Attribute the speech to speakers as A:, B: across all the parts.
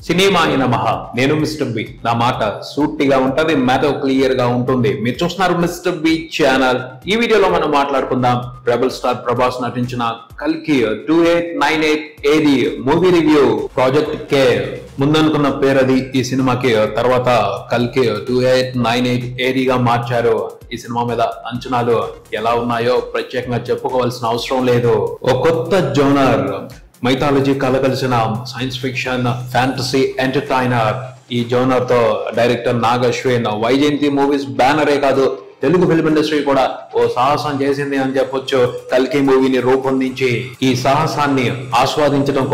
A: సినిమాయ నమః. నేను mister B. నా మాట సూటిగా ఉంటది, మ్యాటర్ క్లియర్ గా ఉంటుంది. మీరు చూస్తున్నారు మిస్టర్ బి ఛానల్. ఈ వీడియోలో మనం మాట్లాడుకుందాం రెబల్ స్టార్ ప్రభాస్ నటించిన కల్కి 2898 AD movie review. Project K ముందనుకున్న పేరు అది ఈ సినిమాకి, తర్వాత కల్కి 2898 AD గా మార్చారు. ఈ సినిమా మీద అంచనాలు ఎలా ఉన్నాయో ప్రత్యేకంగా చెప్పుకోవాల్సిన అవసరం లేదు. ఒక కొత్త జోనర్, మైథాలజీ కలగలిసిన సైన్స్ ఫిక్షన్ ఫ్యాంటసీ ఎంటర్టైనర్. ఈ జోనర్ తో డైరెక్టర్ నాగ్ అశ్విన్ వైజయంతి మూవీస్ బ్యానరే కాదు, తెలుగు ఫిల్మ్ ఇండస్ట్రీ కూడా ఓ సాహసం చేసింది అని చెప్పొచ్చు. కల్కి మూవీని రూపొందించి ఈ సాహసాన్ని ఆశీర్వదించడం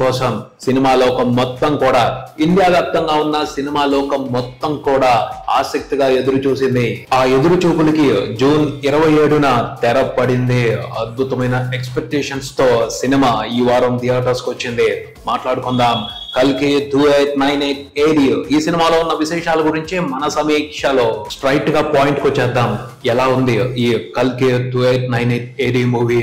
A: కోసం సినిమా లోకం మొత్తం కూడా, ఇండియా వ్యాప్తంగా ఉన్న సినిమా లోకం మొత్తం కూడా ఆసక్తిగా ఎదురు చూసింది. ఆ ఎదురు చూపులకి జూన్ 27న తెర పడింది. అద్భుతమైన ఎక్స్పెక్టేషన్స్ తో సినిమా ఈ వారం థియేటర్స్ కి వచ్చింది. మాట్లాడుకుందాం కల్కి 2898 AD. ఈ సినిమాలో ఉన్న విశేషాల గురించి మన సమీక్షలో స్ట్రైట్ గా పాయింట్ కు వచ్చేద్దాం. ఎలా ఉంది ఈ కల్కి 2898 AD మూవీ?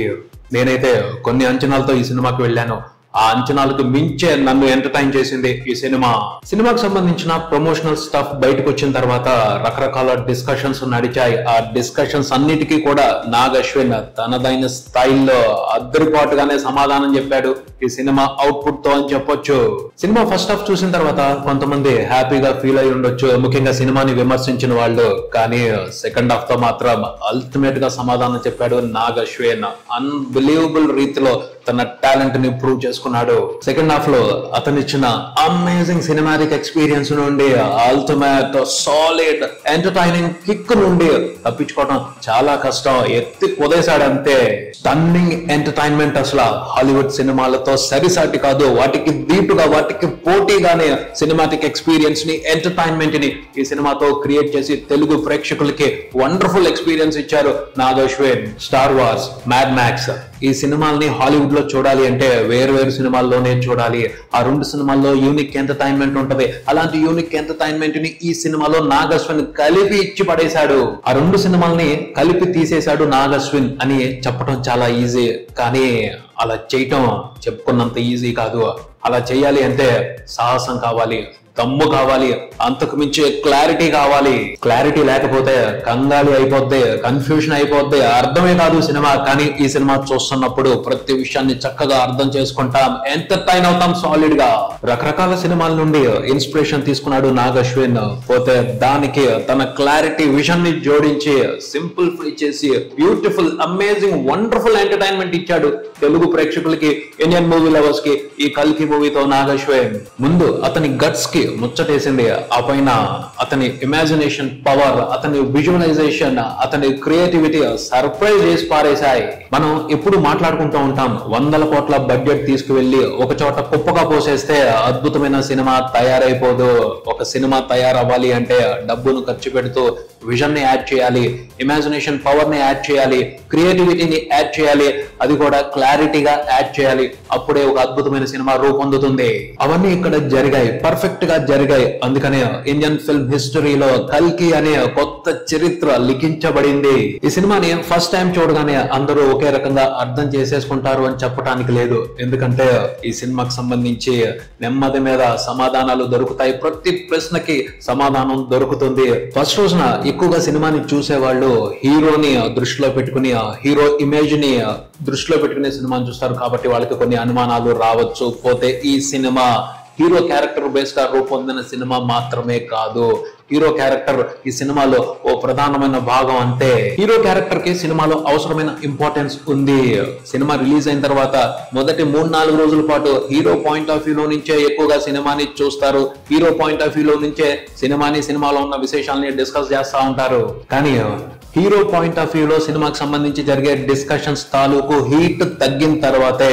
A: నేనైతే కొన్ని అంచనాలతో ఈ సినిమాకి వెళ్ళాను. ఆ అంచనాలకు మించే నన్ను ఎంటర్టైన్ చేసింది ఈ సినిమా. సినిమాకి సంబంధించిన ప్రమోషనల్ స్టఫ్ బయటకు వచ్చిన తర్వాత రకరకాల డిస్కషన్స్ నడిచాయి. ఆ డిస్కషన్స్ అన్నిటికీ కూడా నాగ్ అశ్విన్ తనదైన స్థాయిలో అద్దరిపాటుగానే సమాధానం చెప్పాడు ఈ సినిమా అవుట్పుట్ తో అని చెప్పొచ్చు. సినిమా ఫస్ట్ హాఫ్ చూసిన తర్వాత కొంతమంది హ్యాపీగా ఫీల్ అయి ఉండొచ్చు, ముఖ్యంగా సినిమాని విమర్శించిన వాళ్ళు. కానీ సెకండ్ హాఫ్ తో మాత్రం అల్టిమేట్ గా సమాధానం చెప్పాడు నాగ్ అశ్విన్. అన్బిలీవబుల్ రీతిలో తన టాలెంట్ ని ప్రూవ్ చేసుకున్నాడు. సెకండ్ హాఫ్ లో అతను ఇచ్చిన అమేజింగ్ సినిమాటిక్ ఎక్స్పీరియన్స్ నుండి, అల్టిమేట్ సాలిడ్ ఎంటర్టైనింగ్ కిక్ నుండి తప్పించుకోవడం చాలా కష్టం. ఎత్తి కుదేశాడు అంతే. స్టన్నింగ్ ఎంటర్టైన్మెంట్ అసలు హాలీవుడ్ సినిమాలతో సరిసాటి కాదు. వాటికి దీటుగా, వాటికి పోటీగానే సినిమాటిక్ ఎక్స్పీరియన్స్ ని, ఎంటర్టైన్మెంట్ ని ఈ సినిమాతో క్రియేట్ చేసి తెలుగు ప్రేక్షకులకి వండర్ఫుల్ ఎక్స్పీరియన్స్ ఇచ్చారు Nag Ashwin. Star wars, mad max, ఈ సినిమాల్ని హాలీవుడ్ లో చూడాలి అంటే వేరు సినిమాల్లోనే చూడాలి. ఆ రెండు సినిమాల్లో యూనిక్ ఎంటర్టైన్మెంట్ ఉంటది. అలాంటి యూనిక్ ఎంటర్టైన్మెంట్ ని ఈ సినిమాలో నాగ్ అశ్విన్ కలిపి ఇచ్చి పడేశాడు. ఆ రెండు సినిమాల్ని కలిపి తీసేశాడు నాగ్ అశ్విన్ అని చెప్పడం చాలా ఈజీ, కానీ అలా చేయటం చెప్పుకున్నంత ఈజీ కాదు. అలా చేయాలి అంటే సాహసం కావాలి, దమ్ము కావాలి, అంతకు మించి క్లారిటీ కావాలి. క్లారిటీ లేకపోతే కంగాలి అయిపోద్ది, కన్ఫ్యూషన్ అయిపోద్ది, అర్థమే కాదు సినిమా. కానీ ఈ సినిమా చూస్తున్నప్పుడు ప్రతి విషయాన్ని చక్కగా అర్థం చేసుకుంటాం, ఎంటర్టైన్ అవుతాం సాలిడ్ గా. రకరకాల సినిమాల నుండి ఇన్స్పిరేషన్ తీసుకున్నాడు నాగ్ అశ్విన్. పోతే దానికి తన క్లారిటీ విజన్ ని జోడించి సింప్లిఫై చేసి బ్యూటిఫుల్, అమేజింగ్, వండర్ఫుల్ ఎంటర్టైన్మెంట్ ఇచ్చాడు తెలుగు ప్రేక్షకులకి, ఇండియన్ మూవీ లవర్స్ కి. ఈ కల్కి మూవీతో నాగ్ అశ్విన్ ముందు అతని గట్స్ కి ముచ్చటేసింది. ఆ పైన అతని ఇమాజినేషన్ పవర్, అతని విజువలైజేషన్, అతని క్రియేటివిటీ సర్ప్రైజ్ చేసి పారేశాయి. మనం ఎప్పుడు మాట్లాడుకుంటూ ఉంటాం, 100 కోట్ల బడ్జెట్ తీసుకువెళ్లి ఒక చోట కుప్పగా పోసేస్తే అద్భుతమైన సినిమా తయారైపోదు. ఒక సినిమా తయారవ్వాలి అంటే డబ్బును ఖర్చు పెడుతూ విజన్ ని యాడ్ చేయాలి, ఇమాజినేషన్ పవర్ ని యాడ్ చేయాలి, క్రియేటివిటీని యాడ్ చేయాలి, అది కూడా క్లారిటీగా యాడ్ చేయాలి. అప్పుడే ఒక అద్భుతమైన సినిమా రూపొందుతుంది. అవన్నీ ఇక్కడ జరిగాయి, పర్ఫెక్ట్ గా జరిగాయి. అందుకనే ఇండియన్ ఫిల్మ్ హిస్టరీలో కల్కి అనే కొత్త చరిత్ర లిఖించబడింది. ఈ సినిమాని ఫస్ట్ టైం చూడగానే అందరూ ఒకే రకంగా అర్థం చేసేసుకుంటారు అని చెప్పడానికి లేదు. ఎందుకంటే ఈ సినిమాకి సంబంధించి నెమ్మది మీద సమాధానాలు దొరుకుతాయి, ప్రతి ప్రశ్నకి సమాధానం దొరుకుతుంది. ఫస్ట్ రోజున ఎక్కువగా సినిమాని చూసేవాళ్ళు హీరోని దృష్టిలో పెట్టుకుని, హీరో ఇమేజ్ ని దృష్టిలో పెట్టుకునే సినిమాని చూస్తారు. కాబట్టి వాళ్ళకి కొన్ని అనుమానాలు రావచ్చు. పోతే ఈ సినిమా హీరో క్యారెక్టర్ బేస్ గా రూపొందిన సినిమా మాత్రమే కాదు, హీరో క్యారెక్టర్ ఈ సినిమాలో ఓ ప్రధానమైన భాగం. అంటే హీరో క్యారెక్టర్ కి సినిమాలో అవసరమైన ఇంపార్టెన్స్ ఉంది. సినిమా రిలీజ్ అయిన తర్వాత మొదటి 3-4 రోజుల పాటు హీరో పాయింట్ ఆఫ్ వ్యూ లో నుంచే ఎక్కువగా సినిమాని చూస్తారు. హీరో పాయింట్ ఆఫ్ వ్యూ లో నుంచే సినిమాలో ఉన్న విశేషాలని డిస్కస్ చేస్తా ఉంటారు. కానీ హీరో పాయింట్ ఆఫ్ వ్యూ లో సినిమాకి సంబంధించి జరిగే డిస్కషన్స్ తాలూకు హీట్ తగ్గిన తర్వాతే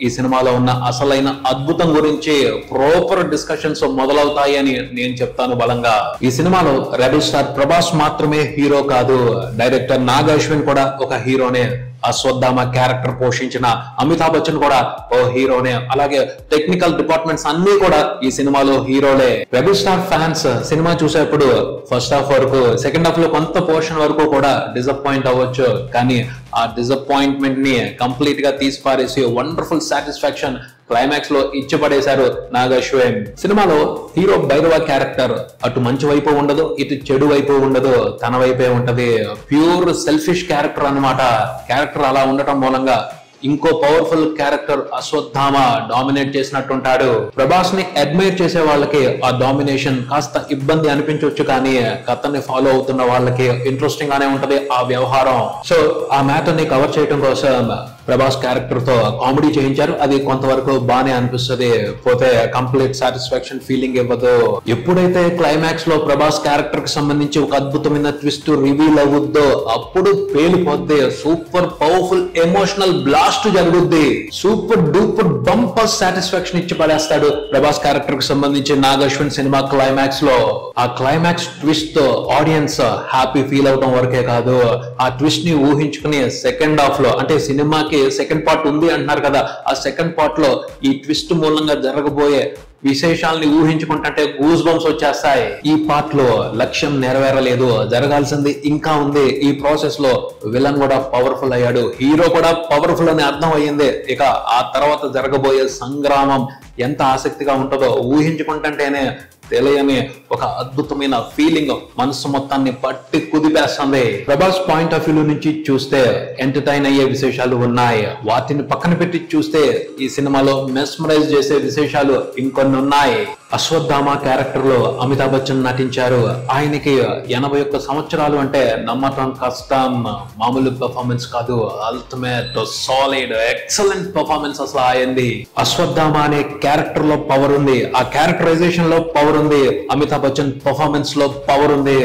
A: ఈ సినిమాలో ఉన్న అసలైన అద్భుతం గురించి ప్రాపర్ డిస్కషన్స్ మొదలవుతాయి అని నేను చెప్తాను బలంగా. ఈ సినిమాలో రెబల్ స్టార్ ప్రభాస్ మాత్రమే హీరో కాదు, డైరెక్టర్ నాగ్ అశ్విన్ కూడా ఒక హీరోనే. అశ్వత్థామ క్యారెక్టర్ పోషించిన అమితాబ్ బచ్చన్ కూడా ఓ హీరోనే. అలాగే టెక్నికల్ డిపార్ట్మెంట్స్ అన్ని కూడా ఈ సినిమాలో హీరోలే. రెబల్ స్టార్ ఫ్యాన్స్ సినిమా చూసేప్పుడు ఫస్ట్ హాఫ్ వరకు, సెకండ్ హాఫ్ లో కొంత పోర్షన్ వరకు కూడా డిసప్పాయింట్ అవ్వచ్చు. కానీ ఆ డిసప్పాయింట్మెంట్ ని కంప్లీట్ గా తీసిపారేసి వండర్ఫుల్ సాటిస్ఫాక్షన్ క్లైమాక్స్ లో ఇచ్చిపడేశారు నాగ్ అశ్విన్. సినిమాలో హీరో భైరవ క్యారెక్టర్ అటు మంచి వైపు ఉండదు, ఇటు చెడు వైపు ఉండదు, తన వైపే ఉంటది. ప్యూర్ సెల్ఫిష్ క్యారెక్టర్ అన్నమాట. క్యారెక్టర్ అలా ఉండటం మూలంగా ఇంకో పవర్ఫుల్ క్యారెక్టర్ అశ్వత్థామ డామినేట్ చేసినట్టుంటాడు. ప్రభాస్ ని అడ్మైర్ చేసే వాళ్ళకి ఆ డామినేషన్ కాస్త ఇబ్బంది అనిపించవచ్చు, కానీ కథని ఫాలో అవుతున్న వాళ్ళకి ఇంట్రెస్టింగ్ గానే ఉంటది ఆ వ్యవహారం. సో ఆ మ్యాటర్ ని కవర్ చేయడం కోసం ప్రభాస్ క్యారెక్టర్ తో కామెడీ చేయించారు. అది కొంతవరకు బానే అనిపిస్తుంది, పోతే కంప్లీట్ సాటిస్ఫాక్షన్ ఫీలింగ్ ఇవ్వదు. ఎప్పుడైతే క్లైమాక్స్ లో ప్రభాస్ క్యారెక్టర్ కి సంబంధించి ఒక అద్భుతమైన ట్విస్ట్ రివీల్ అవుద్దో అప్పుడు పేలిపోద్ది. సూపర్ పవర్ఫుల్ ఎమోషనల్ బ్లాస్ట్ జరుగుద్ది. సూపర్ డూపర్ బంపర్ సాటిస్ఫాక్షన్ ఇచ్చి పడేస్తాడు ప్రభాస్ క్యారెక్టర్ కి సంబంధించి నాగ్ అశ్విన్ సినిమా క్లైమాక్స్ లో. ఆ క్లైమాక్స్ ట్విస్ట్ తో ఆడియన్స్ హ్యాపీ ఫీల్ అవడం వరకే కాదు, ఆ ట్విస్ట్ ని ఊహించుకుని సెకండ్ హాఫ్ లో, అంటే సినిమాకి సెకండ్ పార్ట్ ఉంది అంటున్నారు కదా, ఆ సెకండ్ పార్ట్ లో ఈ ట్విస్ట్ మూలంగా జరగబోయే విశేషాలని ఊహించుకుంటుంటే గూస్ బంప్స్ వచ్చేస్తాయి. ఈ పార్ట్ లో లక్ష్యం నెరవేరలేదు, జరగాల్సింది ఇంకా ఉంది. ఈ ప్రాసెస్ లో విలన్ కూడా పవర్ఫుల్ అయ్యాడు, హీరో కూడా పవర్ఫుల్ అని అర్థం అయ్యింది. ఇక ఆ తర్వాత జరగబోయే సంగ్రామం ఎంత ఆసక్తిగా ఉంటుందో ఊహించుకుంటుంటేనే తెలియని ఒక అద్భుతమైన ఫీలింగ్ మనసు మొత్తాన్ని పట్టి కుదిపేస్తుంది. ప్రభాస్ పాయింట్ ఆఫ్ వ్యూ నుంచి చూస్తే ఎంటర్టైన్ అయ్యే విశేషాలు ఉన్నాయి, వాటిని పక్కన పెట్టి చూస్తే ఈ సినిమాలో మెస్మరైజ్ చేసే విశేషాలు ఇంకొన్ని ఉన్నాయి. అశ్వత్థామ క్యారెక్టర్ లో అమితాబ్ బచ్చన్ నటించారు. ఆయనకి 81 సంవత్సరాలు అంటే నమ్మటం కష్టం. మామూలు పర్ఫార్మెన్స్ కాదు, అల్టిమేట్ సాలిడ్ ఎక్సలెంట్ పర్ఫార్మెన్స్ అసలు అయింది. అశ్వత్థామ అనే క్యారెక్టర్ లో పవర్ ఉంది, ఆ క్యారెక్టరైజేషన్ లో పవర్ ఉంది, అమితాబ్ బచ్చన్ పర్ఫార్మెన్స్ లో పవర్ ఉంది.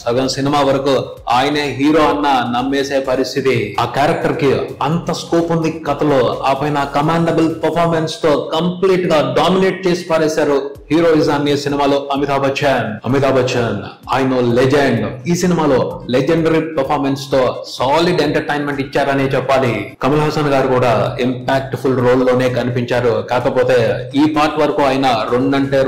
A: సగం సినిమా వరకు ఆయనే హీరో అన్న నమ్మేసే పరిస్థితి. ఆ క్యారెక్టర్ కి అంత స్కోప్ ఉంది కథలో. ఆ పైన కమాండబుల్ పర్ఫార్మెన్స్ తో కంప్లీట్ గా డామినేట్ చేసి పారేశారు హీరోయిజాన్ని సినిమాలో అమితాబ్ బచ్చన్. ఆయన లెజెండ్. ఈ సినిమాలో లెజెండరీ పర్ఫార్మెన్స్ తో సాలిడ్ ఎంటర్టైన్మెంట్ ఇచ్చారనే చెప్పాలి. కమల్ హాసన్ గారు కూడా ఇంపాక్ట్ ఫుల్ రోల్ లోనే కనిపించారు. కాకపోతే ఈ పార్ట్ వరకు ఆయన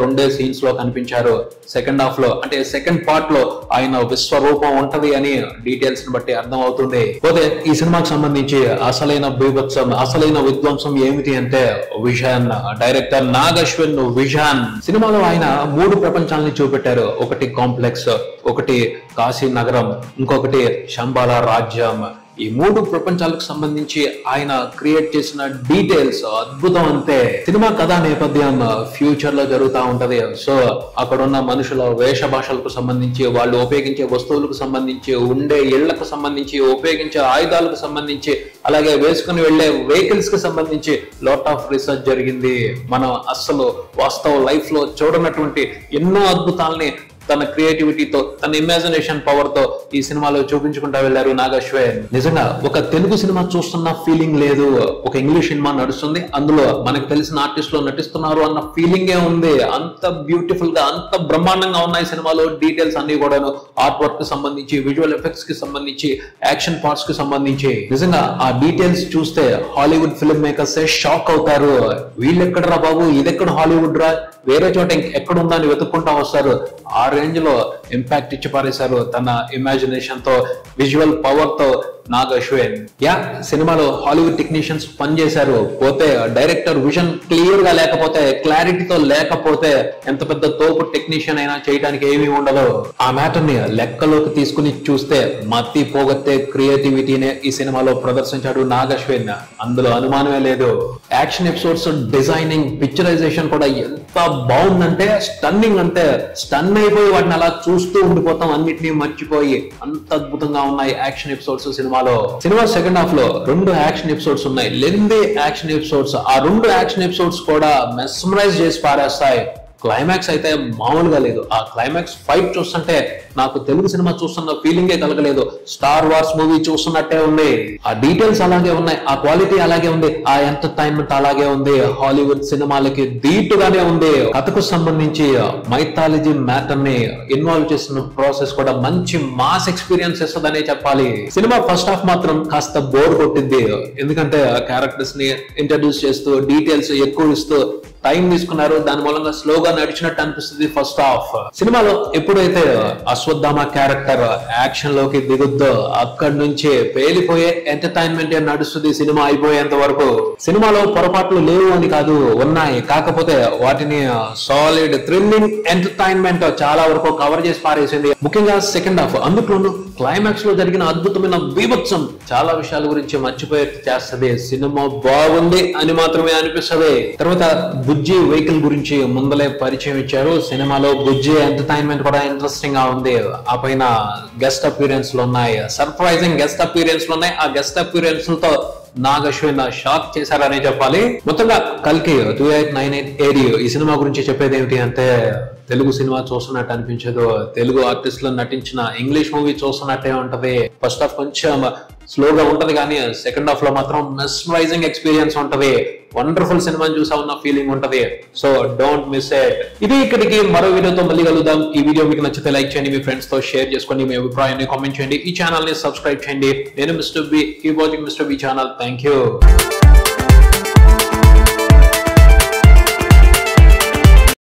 A: రెండే సీన్స్ లో కనిపించారు. సెకండ్ హాఫ్ లో, అంటే సెకండ్ పార్ట్ లో ఆయన విశ్వరూపం ఉంటది అని డీటెయిల్స్ ని బట్టి అర్థం అవుతుంది. పోతే ఈ సినిమాకి సంబంధించి అసలైన బీభత్సం, అసలైన విధ్వంసం ఏమిటి అంటే vision. Director Nag Ashwin vision. సినిమాలో ఆయన 3 ప్రపంచాలని చూపెట్టారు. ఒకటి కాంప్లెక్స్, ఒకటి కాశీ నగరం, ఇంకొకటి శంబాల రాజ్యం. ఈ 3 ప్రపంచాలకు సంబంధించి ఆయన క్రియేట్ చేసిన డీటెయిల్స్ అద్భుతం. అంతే సినిమా కథా నేపథ్యం ఫ్యూచర్ లో జరుగుతూ ఉంటది. సో అక్కడ ఉన్న మనుషుల వేష భాషలకు సంబంధించి, వాళ్ళు ఉపయోగించే వస్తువులకు సంబంధించి, ఉండే ఇళ్లకు సంబంధించి, ఉపయోగించే ఆయుధాలకు సంబంధించి, అలాగే వేసుకుని వెళ్లే వెహికల్స్ కి సంబంధించి లాట్ ఆఫ్ రీసెర్చ్ జరిగింది. మనం అస్సలు వాస్తవ లైఫ్ లో చూడనటువంటి ఎన్నో అద్భుతాలని తన క్రియేటివిటీతో, తన ఇమాజినేషన్ పవర్ తో ఈ సినిమాలో చూపించుకుంటా వెళ్లారు నాగ్ అశ్విన్. నిజంగా ఒక తెలుగు సినిమా చూస్తున్న ఫీలింగ్ లేదు, ఒక ఇంగ్లీష్ సినిమా నడుస్తుంది, అందులో మనకు తెలిసిన ఆర్టిస్టులు నటిస్తున్నారు అన్న ఫీలింగే ఉంది. అంత బ్యూటిఫుల్ గా, అంత బ్రహ్మాండంగా ఉన్నాయి సినిమాలో డీటెయిల్స్ అన్ని కూడాను. ఆర్ట్ వర్క్ కి సంబంధించి, విజువల్ ఎఫెక్ట్స్ కి సంబంధించి, యాక్షన్ పార్ట్స్ కి సంబంధించి నిజంగా ఆ డీటెయిల్స్ చూస్తే హాలీవుడ్ ఫిల్మ్ మేకర్స్ షాక్ అవుతారు. వీళ్ళెక్కడరా బాబు, ఇదెక్కడ హాలీవుడ్ రా, వేరే చోట ఎక్కడ ఉందా అని వెతుక్కుంటా వస్తారు. ఆ రేంజ్ లో ఇంపాక్ట్ ఇచ్చి పారేశారు తన ఇమాజినేషన్ తో, విజువల్ పవర్ తో నాగ్ అశ్విన్. సినిమాలో హాలీవుడ్ టెక్నీషియన్స్ పనిచేశారు. పోతే డైరెక్టర్ విజన్ క్లియర్ గా లేకపోతే, క్లారిటీతో లేకపోతే ఎంత పెద్ద తోపు టెక్నీషియన్ అయినా చేయడానికి ఏమీ ఉండదు. ఆ మ్యాటర్ ని లెక్కలోకి తీసుకుని చూస్తే మత్తి పోగొట్టే క్రియేటివిటీనే ఈ సినిమాలో ప్రదర్శించాడు నాగ్ అశ్విన్, అందులో అనుమానమే లేదు. యాక్షన్ ఎపిసోడ్స్ డిజైనింగ్, పిక్చరైజేషన్ కూడా ఎంత బాగుందంటే స్టన్నింగ్, అంటే స్టన్ అయిపోయి వాటిని అలా చూస్తూ ఉండిపోతాం, అన్నిటినీ మర్చిపోయి. అంత అద్భుతంగా ఉన్నాయి యాక్షన్ ఎపిసోడ్స్ సినిమాలో. సెకండ్ హాఫ్ లో 2 యాక్షన్ ఎపిసోడ్స్ ఉన్నాయి, లెంతీ యాక్షన్ ఎపిసోడ్స్. ఆ 2 యాక్షన్ ఎపిసోడ్స్ కూడా మెస్మరైజ్ చేసి పారేస్తాయి. క్లైమాక్స్ అయితే మామూలుగా లేదు. ఆ క్లైమాక్స్ ఫైట్ చూస్తుంటే నాకు తెలుగు సినిమా చూస్తున్న ఫీలింగే కలగలేదు, స్టార్ వార్స్ మూవీ చూస్తున్నట్టే ఉంది. ఆ డీటెయిల్స్ అలాగే ఉన్నాయి, ఆ క్వాలిటీ అలాగే ఉంది, ఆ ఎంటర్టైన్మెంట్ అలాగే ఉంది. హాలీవుడ్ సినిమాలకి ధీటుగానే ఉంది. కథకు సంబంధించి మైథాలజీ మ్యాటర్ ని ఇన్వాల్వ్ చేసిన ప్రాసెస్ కూడా మంచి మాస్ ఎక్స్పీరియన్స్ ఇస్తుందనే చెప్పాలి. సినిమా ఫస్ట్ హాఫ్ మాత్రం కాస్త బోర్ కొట్టింది, ఎందుకంటే క్యారెక్టర్స్ ని ఇంట్రడ్యూస్ చేస్తూ, డీటెయిల్స్ ఎక్కువ ఇస్తూ టైం తీసుకున్నారు. దాని మూలంగా స్లోగా నడిచినట్టు అనిపిస్తుంది ఫస్ట్ హాఫ్. సినిమాలో ఎప్పుడైతే అశ్వత్థామ క్యారెక్టర్ యాక్షన్ లోకి దిగుద్దు అక్కడి నుంచి పేలిపోయే ఎంటర్టైన్మెంట్ నడుస్తుంది సినిమా అయిపోయేంత వరకు. సినిమాలో పొరపాట్లు లేవు అని కాదు, ఉన్నాయి. కాకపోతే వాటిని సాలిడ్ థ్రిల్లింగ్ ఎంటర్టైన్మెంట్ చాలా వరకు కవర్ చేసి పారేసింది. ముఖ్యంగా సెకండ్ హాఫ్, అందులోనూ క్లైమాక్స్ లో జరిగిన అద్భుతమైన బీభత్సం చాలా విషయాల గురించి మర్చిపోయేట్టు చేస్తది. సినిమా బాగుంది అని మాత్రమే అనిపిస్తది. తర్వాత బుజ్జి వెహికల్ గురించి ముందలే పరిచయం ఇచ్చారు. సినిమాలో బుజ్జి ఎంటర్టైన్మెంట్ కూడా ఇంట్రెస్టింగ్ గా ఉంది. ఆ పైన గెస్ట్ అపీరెన్స్ లు ఉన్నాయి, సర్ప్రైజింగ్ గెస్ట్ అపీరెన్స్ లు ఉన్నాయి. ఆ గెస్ట్ అపీరెన్స్ లతో నాగ్ అశ్విన్ షాక్ చేశారనే చెప్పాలి. మొత్తంగా కల్కి 2898 AD ఈ సినిమా గురించి చెప్పేది ఏమిటి అంటే, తెలుగు సినిమా చూస్తున్నట్టు అనిపించదు. తెలుగు ఆర్టిస్టులు నటించిన ఇంగ్లీష్ మూవీ చూస్తున్నట్టే ఉంటది. ఫస్ట్ హాఫ్ కొంచెం స్లోగా ఉంటది, కానీ సెకండ్ హాఫ్ లో మాత్రం మెస్మరైజింగ్ ఎక్స్పీరియన్స్ ఉంటది. వండర్ఫుల్ సినిమాని చూసా ఉన్న ఫీలింగ్ ఉంటది. So don't miss it. ఇది ఇక్కడికి మరో వీడియోతో మళ్ళీ కలుద్దాం. ఈ వీడియో మీకు నచ్చితే లైక్ చేయండి, మీ ఫ్రెండ్స్ తో షేర్ చేసుకోండి, మీ అభిప్రాయాన్ని కామెంట్ చేయండి, ఈ ఛానల్ ని సబ్స్క్రైబ్ చేయండి. నేను mister B, keep watching mister B channel. Thank you.